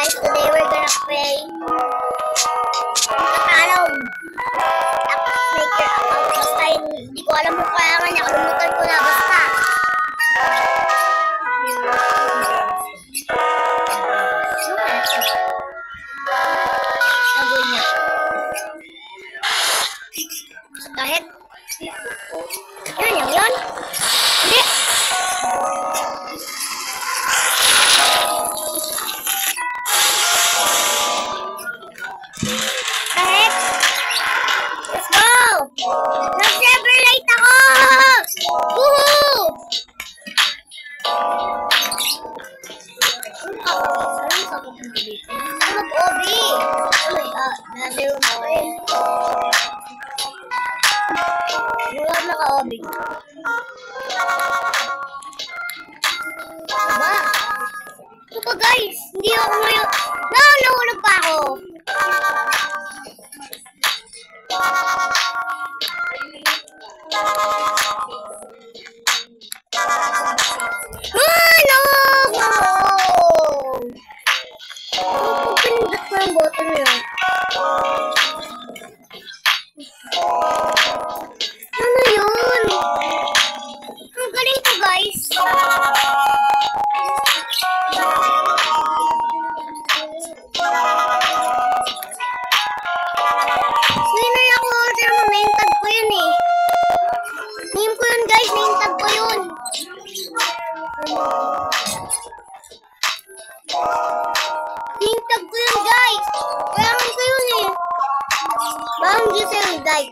guys, today we're gonna play Tagalog. Tapos make your account. Basta hindi ko alam kung kaya nga niya. Kalimutan ko na. Basta. Sabi niya. Kahit. Yun. Hindi. Kahit. Let's go! Nag-separate ako! Woohoo! Mag-OB! Oh my god, nandun mo eh. Wala naka-OB. Diba? Ito pa guys, hindi ako ngayon. No, nahulog pa ako. No! Pinindot ko yung button yun. Ano yun? Ang galing ko guys. Winner ako. Pero name tag ko yun eh. Name ko yun guys. Name tag ko yun. Name tag ko yun guys. Kailangan ko yun eh. Bang gising guys.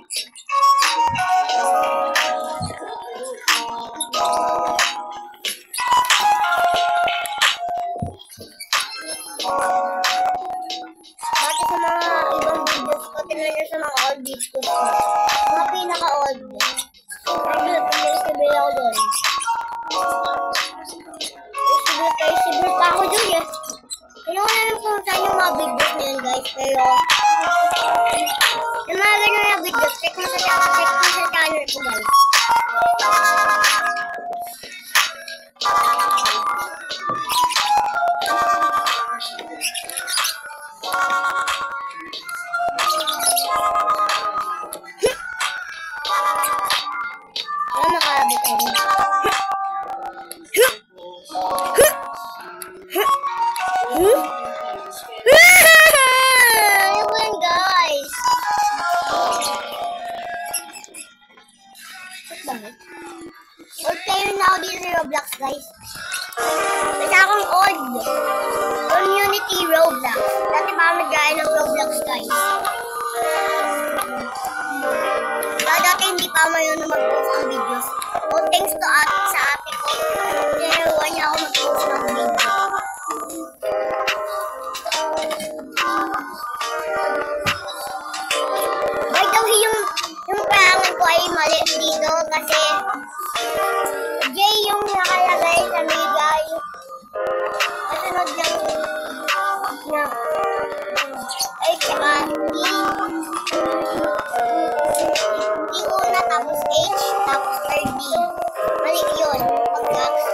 Dati sa mga ibang videos ko, tingnan nyo sa mga old videos ko. Mga pinaka-old. Nag-sabi ako doon. Isibir pa ako doon eh. Hindi ko namin kung saan yung mga videos na yun guys. Pero, yung mga ganyan na videos, check mo sa channel ko guys. Wala makabit tayo. Ayun guys. Bakit? Old player na ako dito sa Roblox guys. Basta akong old. Community Roblox. Dati pa ako nag-gaya ng Roblox guys. Dati hindi pa marunong mag-post ng videos. Oh, thanks to sa ate ko. Nilaruan niya ako mag-post ng video. By the way, yung pangalan ko ay mali dito kasi J yung nakalagay sa bigay. Kasunod lang na ay tsaka D una tapos H tapos 3D. Mali yun. Pag-gax.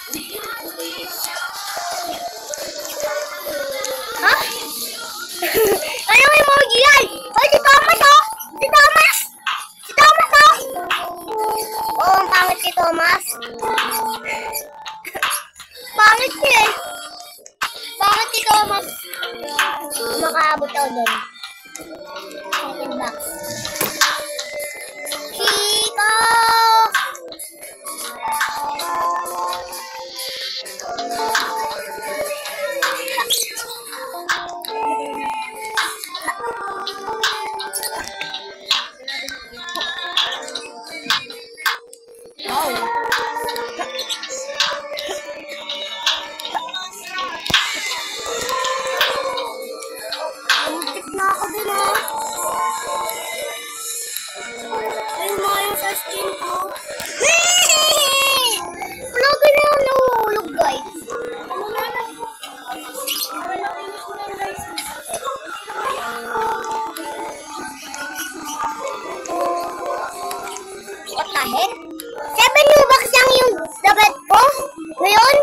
Ha? Anong emoji yan? Hoy, si Thomas oh! Si Thomas! Si Thomas oh! Oo, ang pangit si Thomas. Pangit siya eh. Pangit si Thomas. Makaabot ako doon. Second box. Chico! Muntik na ako din oh. Ay, mayo sa skin ko. Lagi na yung nahulog guys. What the heck? 7 new box lang yung dapat ko. Ngayon,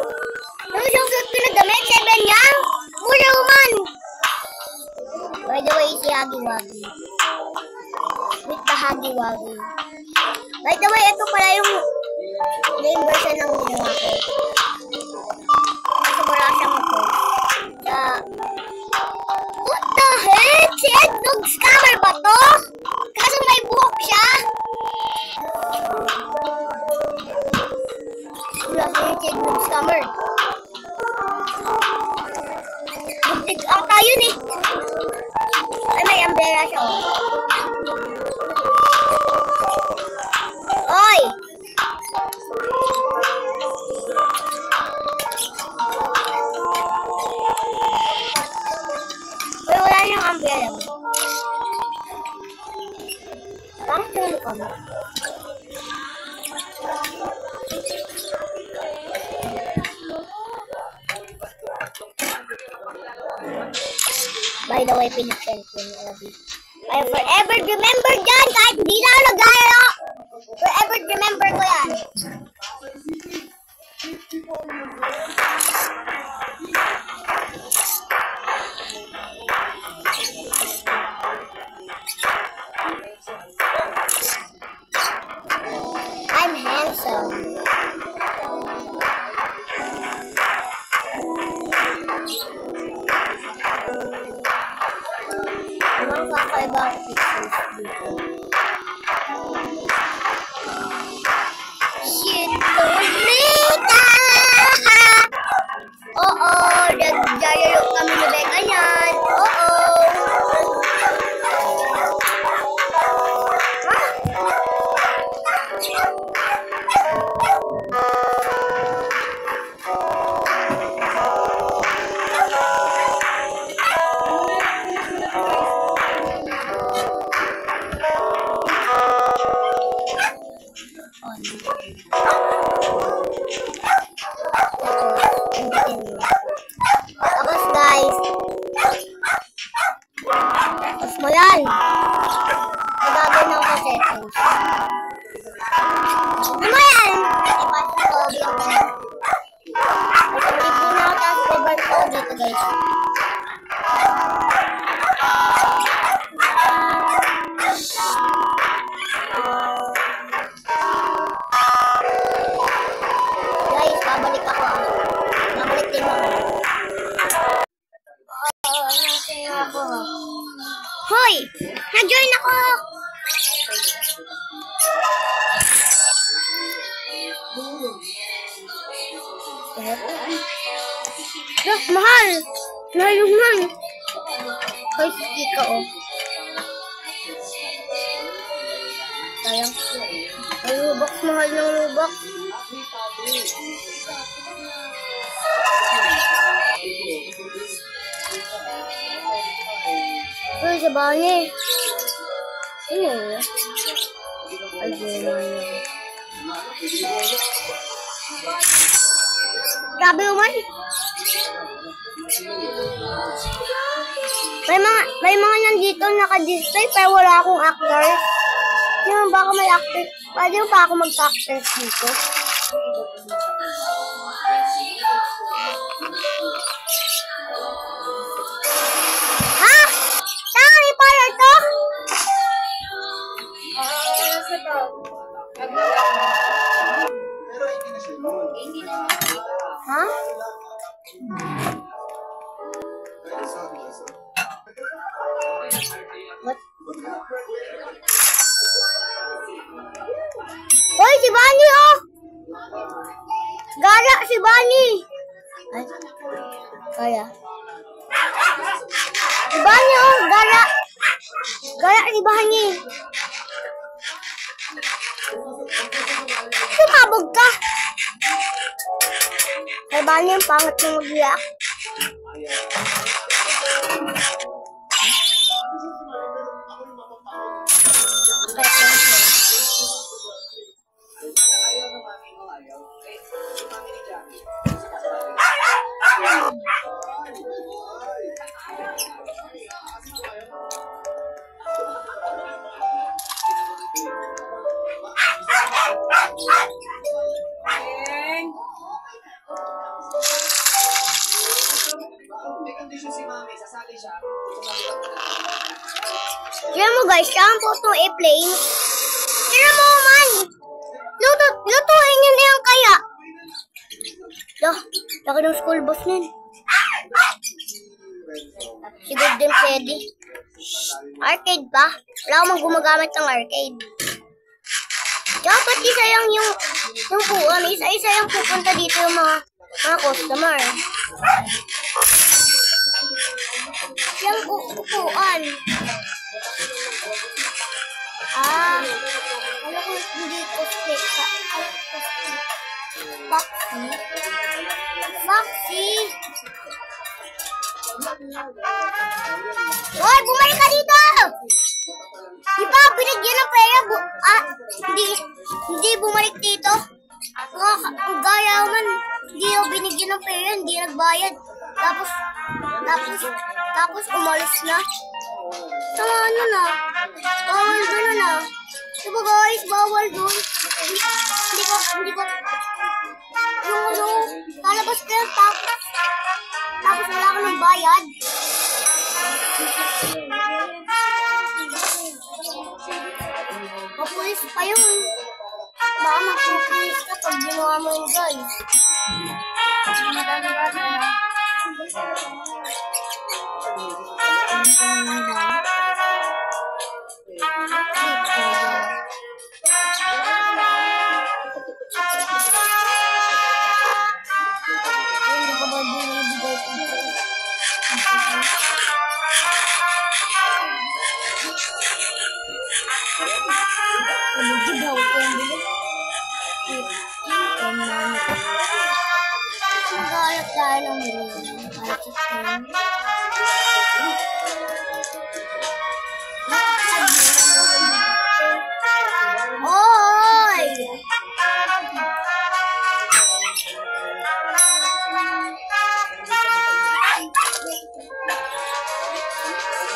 yung susunod ko na damit, 7 lang. Mura man. By the way, si Huggy Wuggy. With the Huggy Wuggy. By the way, ito pala yung game version ng ginawa ko. Kasi wala siyang ito. What the heck? Si Ednog Scammer ba to? Kaso may buhok siya? Wala si Ednog Scammer. Buntig ata yun eh. Ay, may umbrella siya oh. Oy! Uy, wala niyang umbrella mo. Bakit yung mukha mo? By the way, pinag-send ko yung Abby. I'll forever remember dyan kahit di na ako nag-aaral. Forever remember ko yan. I'm handsome. Mga kakaibang pictures dito. Shit, Lolita! Oo, nagjalaro kami ni Becca yan. Oo. Tapos guys, tapos mo yan. Magagawin ng settings. Ano mo yan? Ipasok ko dito. Ipasok na ako tapos favorite ko dito guys. Guys, babalik ako ah. Babalik din ako. Hoy! Nag-join ako! Mahal! Mahal yung man! Hoy, sige ka oh. Sayang. Ay, Robux. Mahal ng Robux. Uy, sa bahay. Ano yun? Ay, gano'n. Grabe naman. May mga nandito naka-display pero wala akong actor. Yung baka may actor. Pwede ba ako mag-actor dito? Ha? What? Hoy, si Bunny oh! Gara si Bunny! Ay, kaya. Si Bunny oh! Gara! Gara si Bunny! Sumabog ka! Kay Bunny ang pangat ng mag-iyak. Kaya mo guys, saan po itong airplane? Kaya mo man! Lutuin nyo na yan kaya! Laki ng school bus nun. Siguro din pwede. Arcade ba? Wala akong gumagamit ng arcade. Dapat isa lang yung puan. Isa-isa yung pupunta dito yung mga customer. Yung upuan. Alam ko hindi ko sa Foxy. Hoy, bumalik ka dito! Di ba, binigyan ng pera? Hindi bumalik dito. Ang gaya man, hindi ako binigyan ng pera, hindi nagbayad. Tapos umalis na. Tama ano na. Bawal doon na. Diba guys, bawal doon. Hindi ko. Lalabas ka yung tapos wala ka ng bayad. Mapulis pa yun. Baka mapulis ka pag ginawa mo yun guys. Maghanap tayo ng Hoy!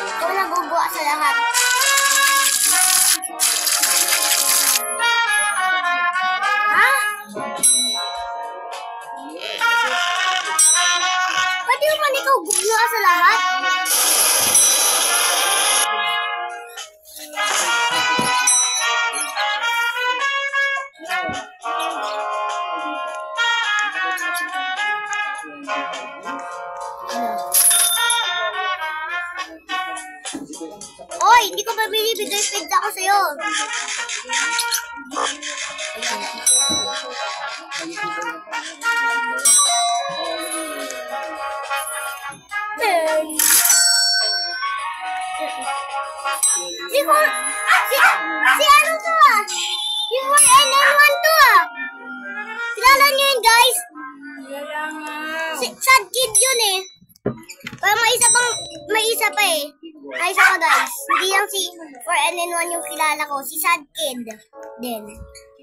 Ikaw naguguwa sa lahat. Pwede mo man ikaw guguwa sa lahat? Oy, hindi ko mabili. Bigay pizza ko sa'yo. Si ano to ah? Si 4NN1 to ah. Kilala niyo yun guys? Sad kid yun eh. Pero may isa pa eh. May isa pa guys. Hindi lang si 4NN1 yung kilala ko. Si Sad Kid din.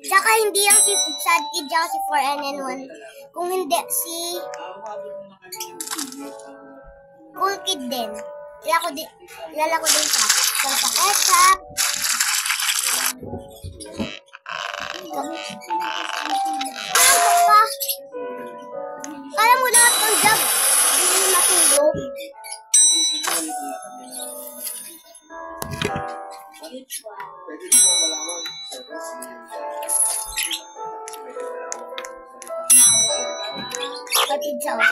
Tsaka hindi lang si Sad Kid tsaka si 4NN1. Kung hindi si Cool Kid din. Kilala ko din siya. So sa ketchup. Kaya mo lahat ng job. Hindi matulog. Pwede mo malaman. Service. Ay, pizza. Ano?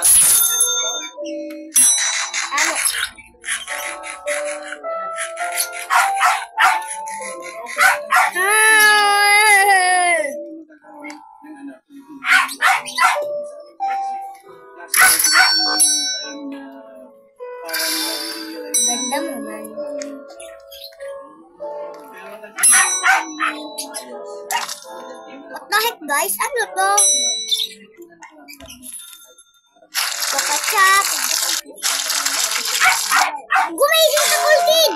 Ganda mo man. What the heck, guys? Ano to? Kakachap. Gumising sa Kulkin!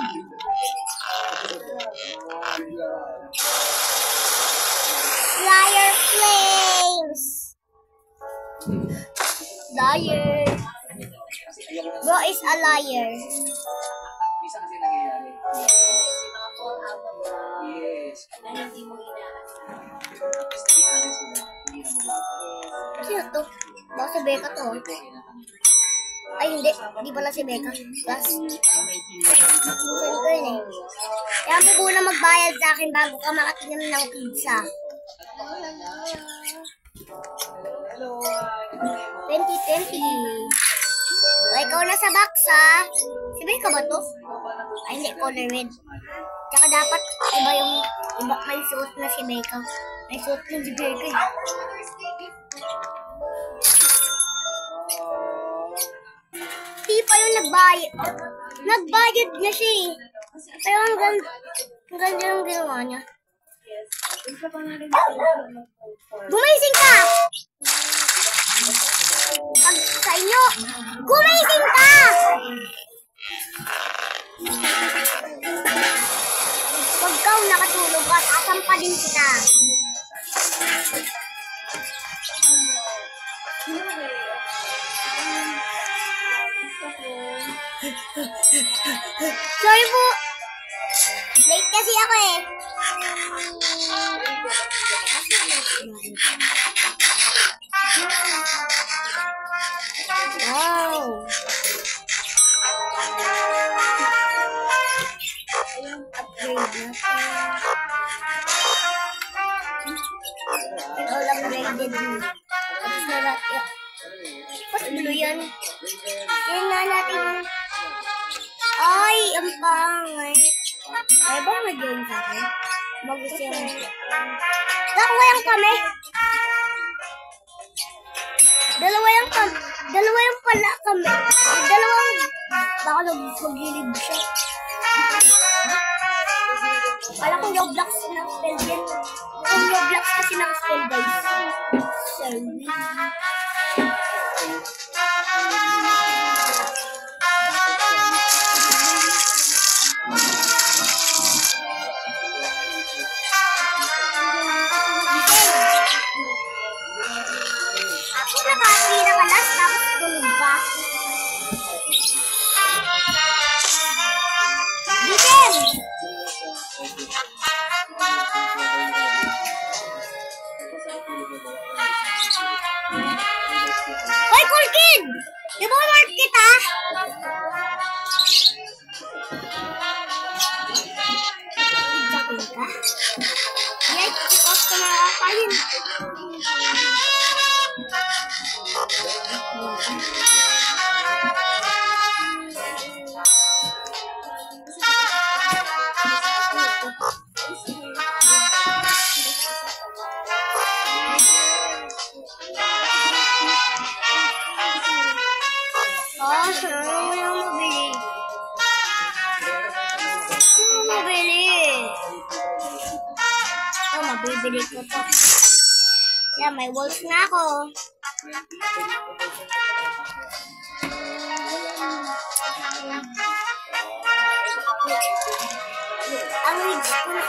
Liar Flames! Liar. Bro is a liar. Bisa kasi nangyayari. Yes. Yung mga fall out of love. Yes. Na hindi mo inaasahan. Tapos nangyayari sila. Hindi na mag-uwi. Sino to? Baka si Becca to. Ay, hindi. Hindi pala si Becca. Plus. Gusto ko yun eh. Kaya mo muna magbayad sa akin bago ka makatingin ng pizza. Hello. 2020. O, ikaw na sa box ha. Si Becca ba to? Ay, hindi. Color red. Tsaka dapat iba yung may suot na si Becca. May suot na si Becca eh. Di pa yung nagbayad. Nagbayad na siya eh. Pero ang ganda yung ginawa niya. Gumising ka! Pag sa inyo, gumising ka! Pag ikaw nakatulog ka, sasampa din kita. Sorry po. Late kasi ako eh. Wow. Upgrade na. Ikaw lang graded mo. Tapos na natin. Ba't blue yan? Yan nga natin. Ay, ang pangay. Ay, ba mag-join sa akin? Mag-gusto yan. Dalawa yung kami. Dalawa yung pala kami. Dalawang, baka mag-gilid siya. Kala kong Roblox na spell yan. Kung Roblox kasi naka-spell guys. Sorry. Pinakalas, tapos tulog pa. Bitin! Hoy, cool kid! Di ba work kita? Pizzakin ka? Yes, because ka nakakain. Oh, saan mo yung mabili? Oh, mabibili ko to. Yeah, may walls na ako. Ang rich ko na.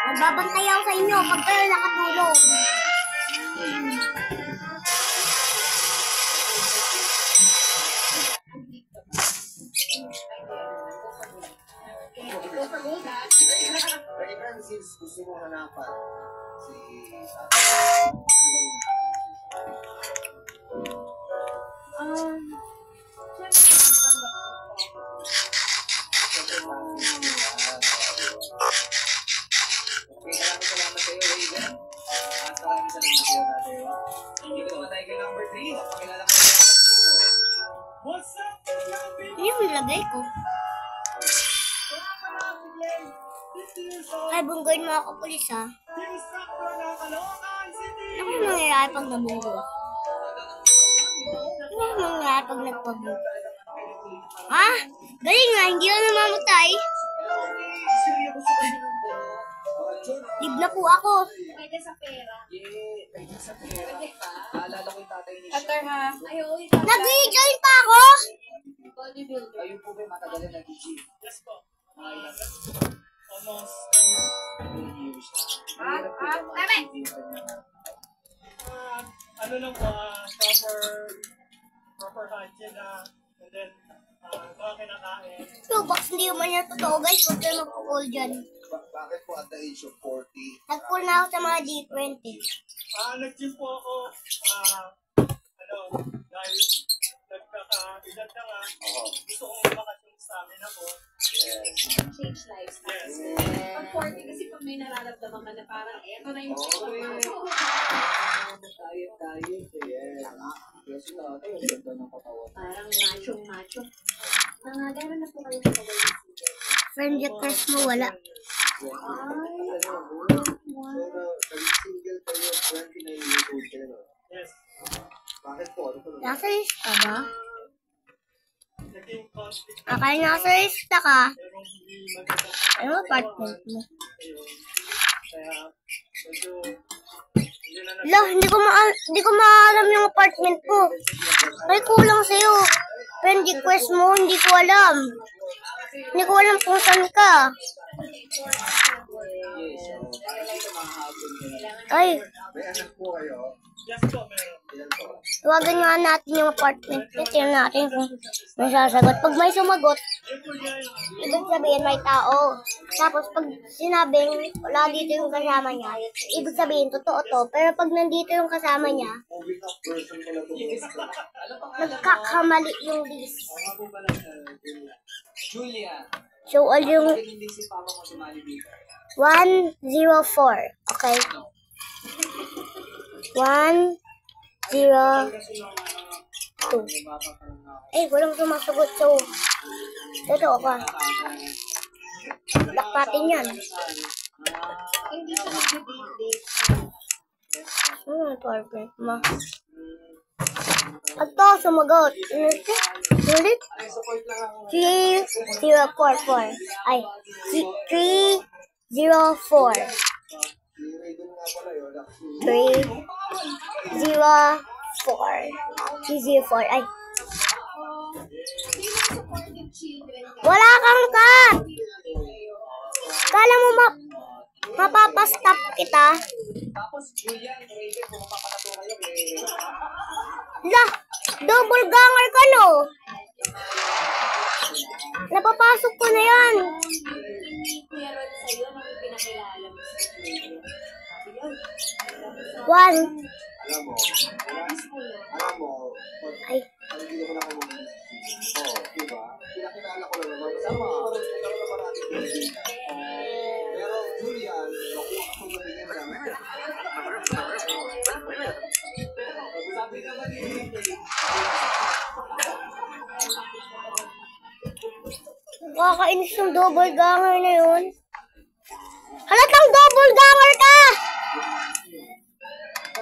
Magbabantay ako sa inyo pag kayo nakatulog. Gusto mo hanapan si Raven. At maraming salamat sa iyo, Tatay. Dito naman tayo kay number 3. Pakilala mo natin dito. What's up? Ano yung nilagay ko? Ay, bunggoy mga kapulis ha. Ano yung nangyayari pag nabunggo? Ano yung nangyayari pag nagpabunggo? Ha? Galing nga, hindi ako namamatay. Lib na po ako. Pwede sa pera. Yeah, pwede sa pera. Naalala ko yung tatay ni Cutter ha. Ayaw, Nag-rejoin pa ako? bodybuilder. Ayun po ba matagal na nag-gym? Yes po. Almost 10 years. Tama. ano lang po, proper hygiene and then mga kinakain. So, box hindi yung man yung totoo guys. Huwag kayo magpukul dyan. Bakit po at the age of 40? Nag-pull na ako sa mga D20. Nag-gym po ako, dahil nagkaka-edad na nga, gusto kong lumakas yung stamina ko. Change lifestyle. Yes. Pag 40 kasi pag may nararamdaman ka na parang eto na yung Diet. Yes. Kasi natin, ang ganda ng katawan. parang macho. Gano'n na po kayo sa pag-ibig. Friend request mo, wala. So, naging single kayo, 29 years old kayo, no? Yes. Bakit po? Ano po? Nasa lista ba? Naging conflict Akala nasa lista ka. pero hindi maganda Ano apartment mo? kayo. Kaya, medyo, hindi na Lo, hindi ko maalam yung apartment mo. May kulang sa'yo. Friend request mo, hindi ko alam. Hindi ko alam kung saan ka. Yes. Para lang sa mga hapon nila. Ay, May anak po kayo? Yes po, meron. Ilan po? tawagan nga natin yung apartment. Tingnan natin kung may sasagot. Pag may sumagot, ibig sabihin may tao. Tapos pag sinabing wala dito yung kasama niya, ibig sabihin totoo to. Pero pag nandito yung kasama niya, Moving up person pala po. Ano pa nga? nagkakamali yung list. Ano po pala Julia. So, all yung Bakit hindi si Papa mo sumali dito? 104. Okay? 1, 0, 2. Eh, walang sumasagot. So, totoo ka. Lock natin yan. Hindi siya nag-date. Ano yung apartment mo? At to, sumagot. Ulit? 3044. Ay, 304. Si Raven nga pala yun. 304. Ay, Sino supportive children ka? wala kang cut! Kala mo mapapastop kita? Tapos Julia, Raven, kung mapapakato kayo, Lah, double ganger ka no? Napapasok ko na yan. Kuya Rod sa'yo nung pinakilala mo. One. Alam mo, Ay, hindi naman ako mag-isip. Oo, diba? Pinakilala ko lang naman. Sama, nagkaroon naman natin baby. Pero, Julian, nakuha ko na rin yan. sabi naman ni Raven, kakainis yung double ganger na yun. Halatang double ganger ka!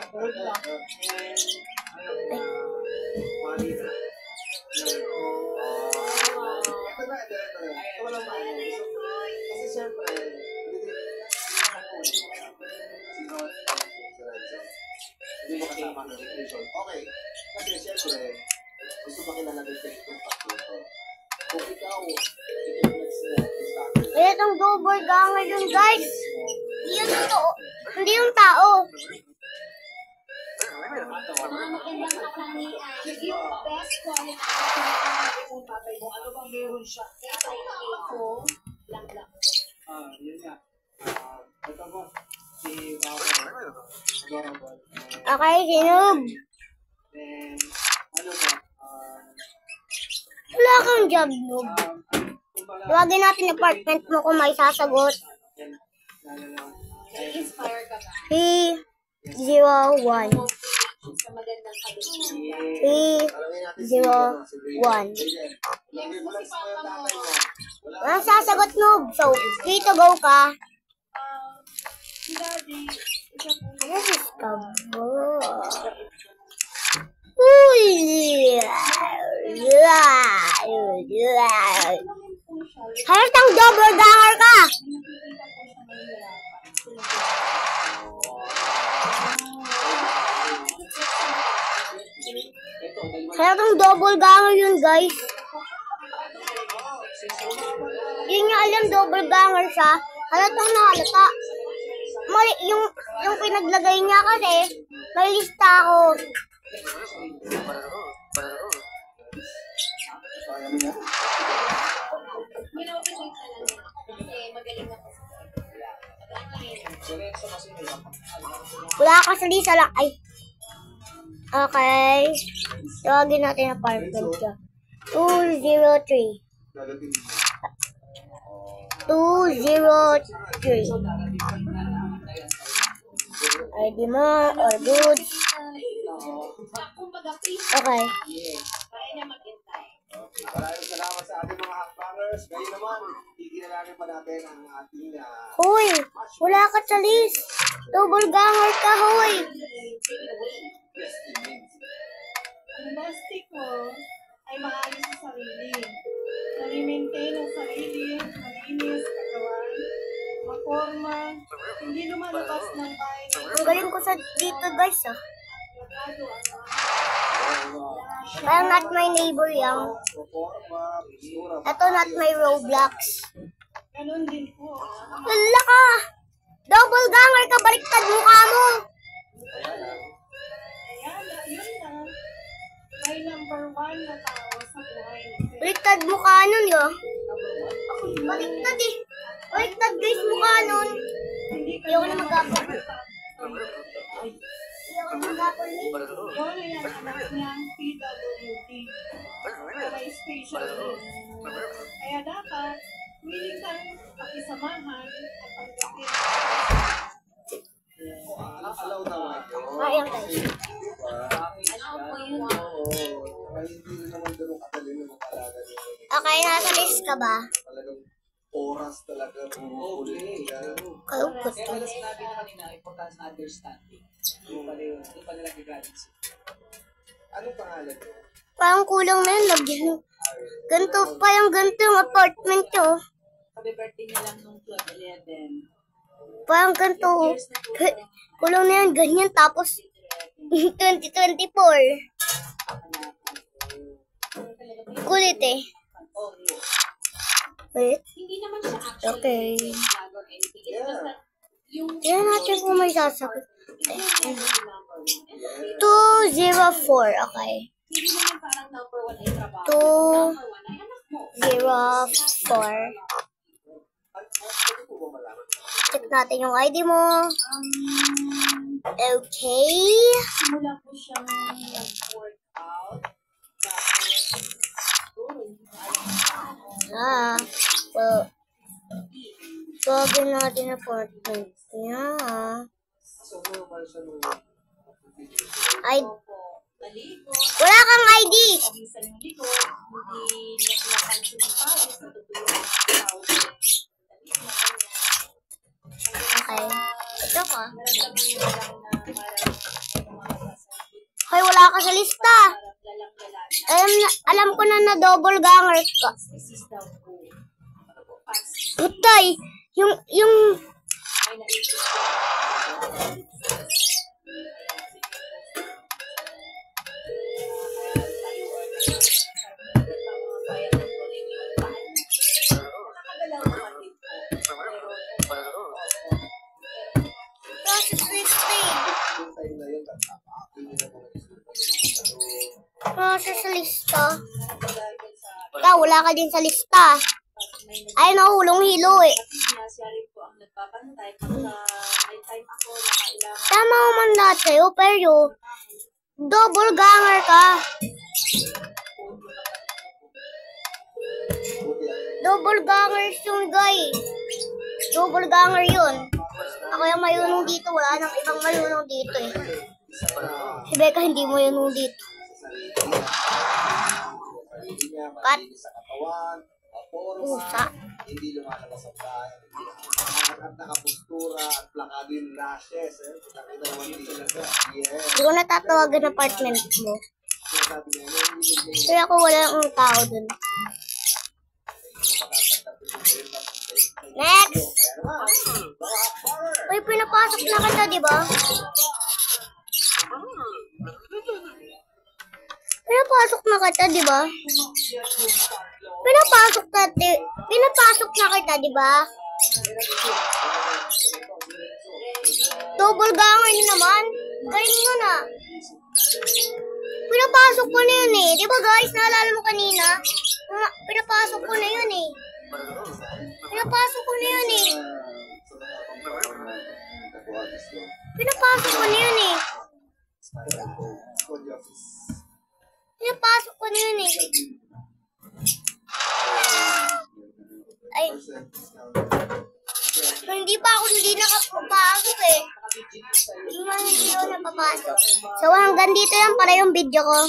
Ito na. Ito walang maano. Kasi siyempre, hindi mo kasama ng relation. Okay. Kasi siyempre, gusto makilala din kayo itong pagkuto. Kung ikaw, Kaya itong double ganger yun guys. Hindi yung totoo. Hindi yung tao. Mga magandang katangian. Yung best quality kung tatay mo. Ano bang meron siya? Kaya ko, lang. yun nga. Ito po, si Papa, adorable. Okay, sinog. Then, ano ba, Wala kang job, noob. kumbaga, Tawagin natin yung apartment mo kung may sasagot. lalo lang, Nai-inspire ka 301. Sa magandang kalusugan. 301. Next mo si Papa mo. Ang sasagot mo. So, 3 to go ka. Si Daddy, isa po. Ano is ka mo? Uy! Halatang double ganger ka! Halatang double ganger yun, guys. Yun niya alam, double ganger siya. Halatang nahalata. Mali, yung pinaglagay niya kasi, may lista ako. Minotivate na lang yan. Kasi magaling ako. Wala ka sa lista lang. Ay. Okay. Tawagin natin ang perfect siya. 203. 203. ID mo, or goods. Kumbaga, please, Okay. kaya niya maghintay. Maraming salamat sa ating mga hakbangers. Ngayon naman, iginalanin pa natin ang ating Hoy, wala ka sa list. Double ganger ka, hoy. Ang plastic mo ay maayos sa sarili. Nalimaintain ang sarili, malinis, katawan, maporma, hindi lumalabas ng bahay ng Ang galing ko sa dito, guys, ah. abogado Parang not my neighbor yang. forma, pisura, Ito not my Roblox. Ganun din po. Wala ka. Double ganger ka, baliktad mukha mo. Ayan, yun na. May number 1 na tao sa buhay. Baliktad mukha nun, yo. Baliktad eh. Baliktad, guys, mukha nun. Hindi ka Ayoko na mag-apple. Ay, Ayoko na mag-apple eh. yun ay ang anak niyang PWD. Para special needs. Kaya dapat, willing kang pakisamahan at pagdating. alaw naman yun. Ayan, guys. Ano po yun? Oo. Kaya hindi rin naman ganun kadali ng mga alaga nila. Okay, nasa list ka ba? Talagang oras talaga. Ulit nila. Kayo, Kaya gusto. pala sinabi na kanina, importance na understanding. Yung pala yun, yung pala nag-guidance. Anong pangalan nyo? Parang kulang na yun. Lagyan. Ganito pa yung ganito yung apartment ko. Happy birthday niya lang nung 12-11. Parang ganito. Kulang na yan, ganyan. Tapos, 2024. Kulit eh. Oh, yun. Wait. Hindi naman siya actually Okay. vlog or anything. It's just that yung Tignan natin kung may sasakit. number 1. 204. Okay. Hindi naman parang number 1 ay trabaho. Two. Number 1 ay anak mo. 04. Check natin yung ID mo. Okay. Simula po siyang nag-workout. Tapos, siguro, hindi ko alam. Well, gagawin natin ang apartment niya. So, normal siya nung Ay, Opo, naligo, wala kang ID. pagisan yung likod, hindi na pinapansin yung pawis, natutulog yung pawis. Okay. Ito ka. Naramdaman nyo lang na parang umakas. Hoy, wala ka sa lista. Parang lalang-lala. Alam ko na double ganger ka. Isis daw po. Pass. Putay. Yung Ay, naisip. process listing. yung time na yun, tatapakapin nila mga Process lista. Ikaw, wala ka din sa lista. Ay, nahulong hilo eh. Siya rin po ang nagpapantay pagka may time ako na kailangan. Tama ko man lahat sa'yo, pero double ganger ka. Double ganger yung guy. Double ganger yun. Ako yung mayunong dito. Wala nang ibang mayunong dito eh. Si Becca hindi mayunong dito. Hindi niya Cut. malinis sa katawan, forma, Pusa. hindi lumalabas ang bahay, at nakapostura at plakado yung lashes. Nakita naman dito lang siya. Yes. Hindi ko natatawagan ng apartment mo. Sinasabi niya, hindi Kaya ako wala ang tao dun. Next! Uy, pinapasok na kita, di ba? Pinapasok na kita, di ba? Pinapasok na kita, di ba? Double gangin naman. Galing nyo na. Pinapasok ko na yun eh. Di ba guys, naalala mo kanina? Pinapasok ko na yun eh. Pinapasok ko na yun eh. Pinapasok ko na yun eh. Pinapasok ko na yun eh. Ay. Hindi nakapapasok eh. Hindi ako napapasok. So hanggang dito lang para yung video ko.